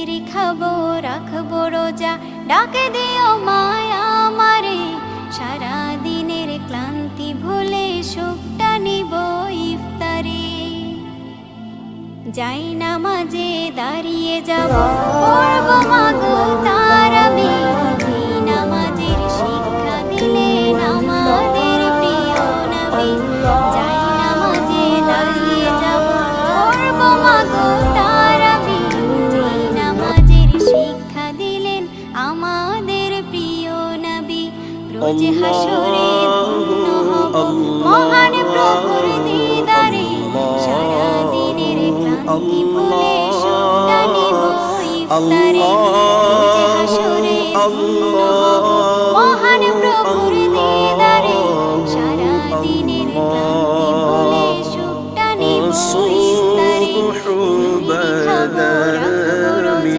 খাবো রাখবো রোজা, ডাকে দিও মায়া আমারে, সারা দিনের ক্লান্তি ভুলে সুখটা নিব ইফতারে। যাই নামাজে দাঁড়িয়ে যাব, পড়ব মাগো তারাবি, যেই নামাজের শিক্ষা দিলেন আমাদের প্রিয় নবী। যাই নামাজে দাঁড়িয়ে যাব, পড়ব মাগো তারাবি, যেই নামাজের শিক্ষা দিলেন আমাদের প্রিয় নবী। রোজ হাসরে ধন্য হব মহান প্রভুর দিদারে, সারা দিনের ক্লান্তি ভুলে সুখটা নিব ইফতারে। রোজ হাসরে ধন্য হব